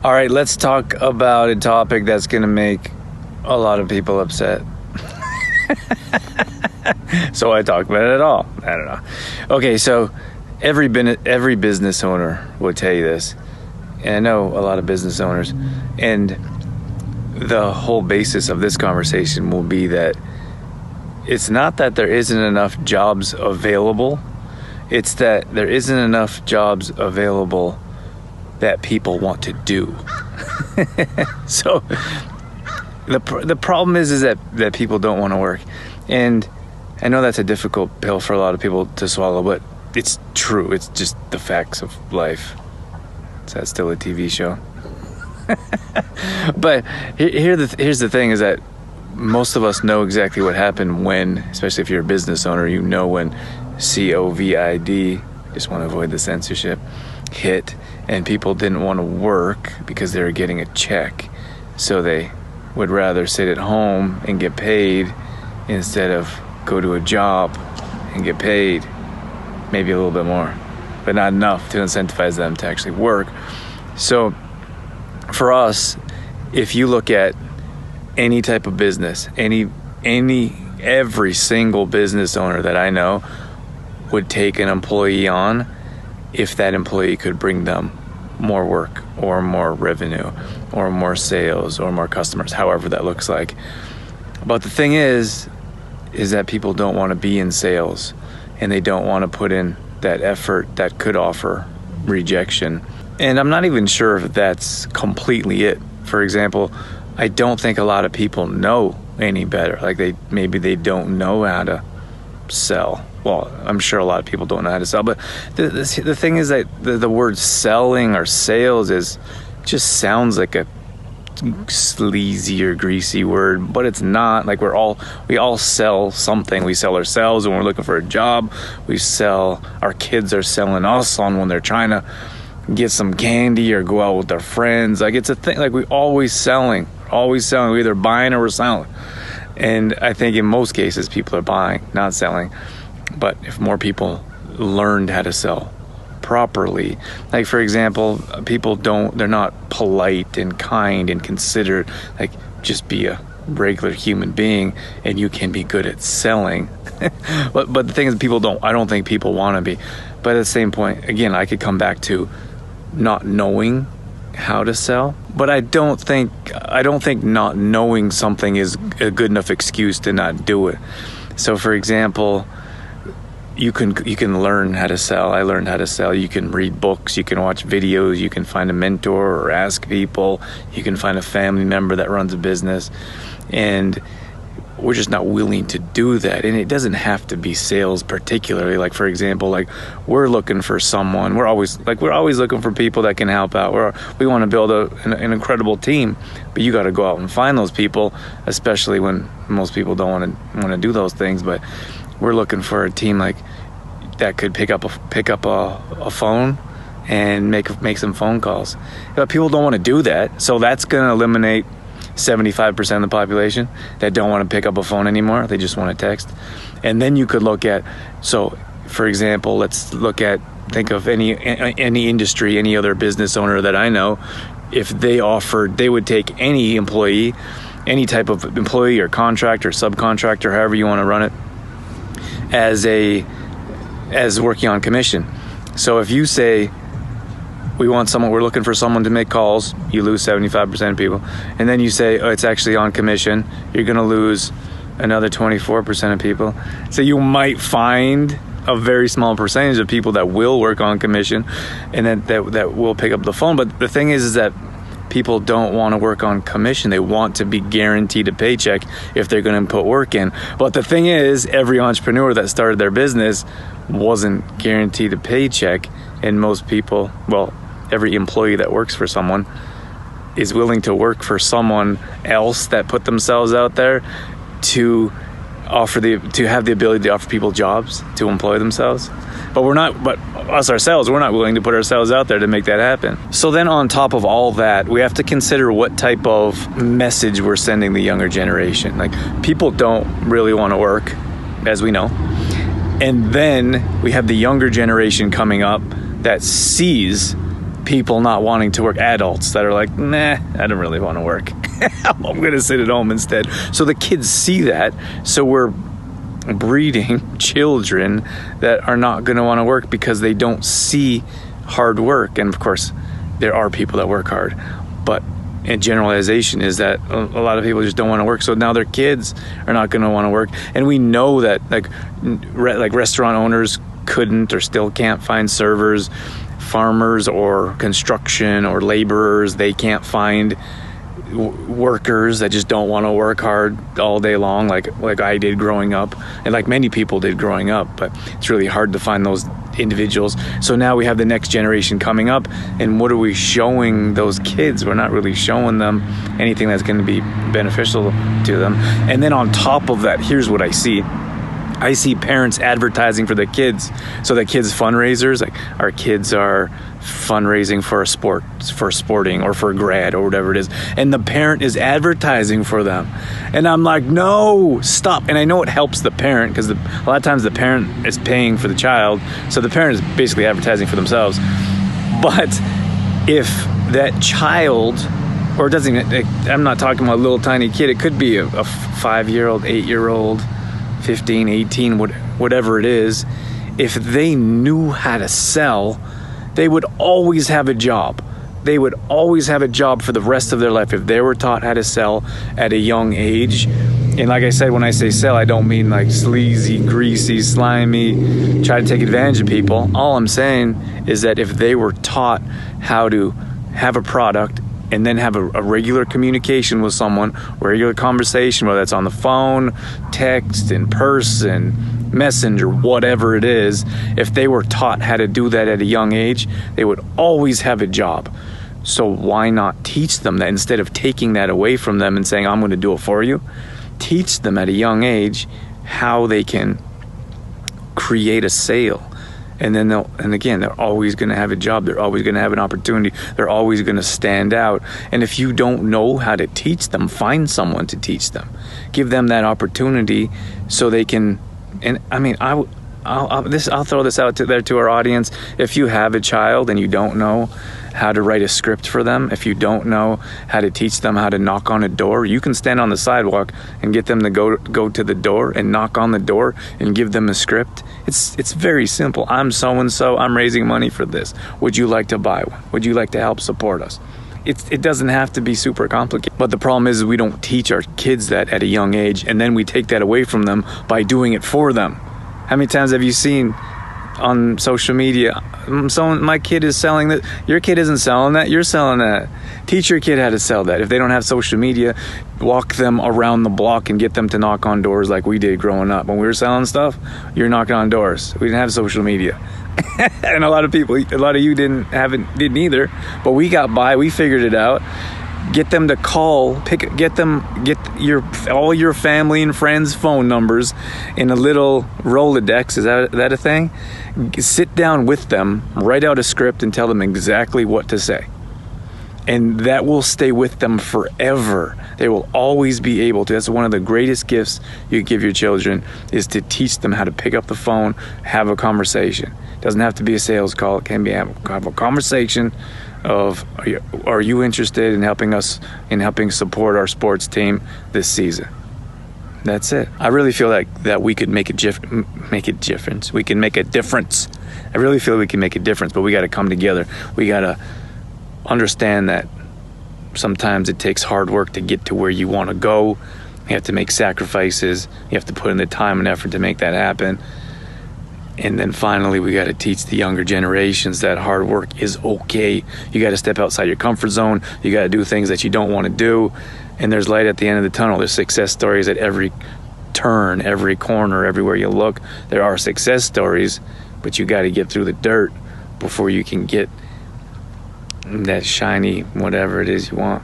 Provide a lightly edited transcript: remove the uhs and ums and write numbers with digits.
All right, let's talk about a topic that's going to make a lot of people upset. So I talk about it at all. I don't know. Okay, so every business owner will tell you this. And I know a lot of business owners. And the whole basis of this conversation will be that it's not that there isn't enough jobs available. It's that there isn't enough jobs available that people want to do. So the problem is that people don't want to work. And I know that's a difficult pill for a lot of people to swallow, but it's true. It's just the facts of life. Is that still a TV show? But here's the thing is that most of us know exactly what happened when, especially if you're a business owner, you know when COVID, just want to avoid the censorship, hit, and people didn't want to work because they were getting a check. So they would rather sit at home and get paid instead of go to a job and get paid maybe a little bit more, but not enough to incentivize them to actually work. So for us, if you look at any type of business, every single business owner that I know would take an employee on if that employee could bring them more work or more revenue or more sales or more customers, however that looks like. But the thing is that people don't want to be in sales and they don't want to put in that effort that could offer rejection. And I'm not even sure if that's completely it. For example, I don't think a lot of people know any better. Like they don't know how to sell. Well, I'm sure a lot of people don't know how to sell, but the thing is that the word selling or sales just sounds like a sleazy or greasy word, but it's not. Like we all sell something. We sell ourselves when we're looking for a job. Our kids are selling us on when they're trying to get some candy or go out with their friends. Like it's a thing. Like we're always selling. We're either buying or we're selling. And I think in most cases people are buying, not selling. But if more people learned how to sell properly, like for example, they're not polite and kind and considerate. Like just be a regular human being and you can be good at selling. but the thing is I don't think people want to be. But at the same point, again, I could come back to not knowing how to sell. But I don't think not knowing something is a good enough excuse to not do it. So for example, you can learn how to sell. I learned how to sell. You can read books, you can watch videos, you can find a mentor or ask people, you can find a family member that runs a business, and we're just not willing to do that. And it doesn't have to be sales particularly. Like for example, like we're looking for someone. We're always looking for people that can help out. We want to build an incredible team, but you got to go out and find those people, especially when most people don't want to do those things. But we're looking for a team like that could pick up a phone and make some phone calls. But people don't want to do that, so that's going to eliminate 75% of the population that don't want to pick up a phone anymore. They just want to text. And then you could look at, so for example, think of any industry, any other business owner that I know. If they would take any employee, any type of employee or contractor, subcontractor, however you want to run it, as working on commission. So if you say we're looking for someone to make calls, you lose 75% of people. And then you say, it's actually on commission, you're going to lose another 24% of people. So you might find a very small percentage of people that will work on commission and that will pick up the phone. But the thing is that people don't want to work on commission. They want to be guaranteed a paycheck if they're going to put work in. But the thing is, every entrepreneur that started their business wasn't guaranteed a paycheck. And most people, every employee that works for someone is willing to work for someone else that put themselves out there to have the ability to offer people jobs, to employ themselves. But we're not willing to put ourselves out there to make that happen. So then on top of all that, we have to consider what type of message we're sending the younger generation. Like people don't really want to work, as we know. And then we have the younger generation coming up that sees people not wanting to work, adults that are like, nah, I don't really want to work. I'm going to sit at home instead. So the kids see that. So we're breeding children that are not going to want to work because they don't see hard work. And of course, there are people that work hard, but a generalization is that a lot of people just don't want to work. So now their kids are not going to want to work. And we know that like restaurant owners couldn't or still can't find servers, farmers or construction or laborers, they can't find workers that just don't want to work hard all day long like I did growing up, and like many people did growing up. But it's really hard to find those individuals. So now we have the next generation coming up, and what are we showing those kids? We're not really showing them anything that's going to be beneficial to them. And then on top of that, here's what I see parents advertising for the kids. So the kids fundraisers, like our kids are fundraising for a sport, for sporting or for grad or whatever it is, and the parent is advertising for them. And I'm like, no, stop. And I know it helps the parent because a lot of times the parent is paying for the child, so the parent is basically advertising for themselves. But if that child, or it doesn't even, I'm not talking about a little tiny kid, it could be a 5-year-old, 8-year-old, 15, 18, whatever it is, if they knew how to sell, they would always have a job. They would always have a job for the rest of their life if they were taught how to sell at a young age. And like I said, when I say sell, I don't mean like sleazy, greasy, slimy, try to take advantage of people. All I'm saying is that if they were taught how to have a product and then have a regular communication with someone, regular conversation, whether that's on the phone, text, in person, messenger, whatever it is, if they were taught how to do that at a young age, they would always have a job. So why not teach them that instead of taking that away from them and saying, I'm going to do it for you? Teach them at a young age how they can create a sale. And then they're always going to have a job. They're always going to have an opportunity. They're always going to stand out. And if you don't know how to teach them, find someone to teach them. Give them that opportunity so they can. And I mean, I'll throw this out to our audience. If you have a child and you don't know how to write a script for them, if you don't know how to teach them how to knock on a door, you can stand on the sidewalk and get them to go to the door and knock on the door and give them a script. It's very simple. I'm so-and-so. I'm raising money for this. Would you like to buy one? Would you like to help support us? It doesn't have to be super complicated. But the problem is we don't teach our kids that at a young age, and then we take that away from them by doing it for them. How many times have you seen on social media, my kid is selling that? Your kid isn't selling that, you're selling that. Teach your kid how to sell that. If they don't have social media, walk them around the block and get them to knock on doors like we did growing up. When we were selling stuff, you're knocking on doors. We didn't have social media. And a lot of you didn't either, but we got by, we figured it out. Get them to call, get all your family and friends' phone numbers in a little Rolodex. Is that a thing? Sit down with them, write out a script, and tell them exactly what to say. And that will stay with them forever. They will always be able to. That's one of the greatest gifts you give your children, is to teach them how to pick up the phone, have a conversation. It doesn't have to be a sales call. It can be have a conversation of, are you interested in helping support our sports team this season? That's it. I really feel like that we could make a difference. We can make a difference. I really feel we can make a difference, but we got to come together. We got to understand that sometimes it takes hard work to get to where you want to go. You have to make sacrifices. You have to put in the time and effort to make that happen. And then finally, we got to teach the younger generations that hard work is okay. You got to step outside your comfort zone. You got to do things that you don't want to do. And there's light at the end of the tunnel. There's success stories at every turn, every corner, everywhere you look. There are success stories, but you got to get through the dirt before you can get that shiny whatever it is you want.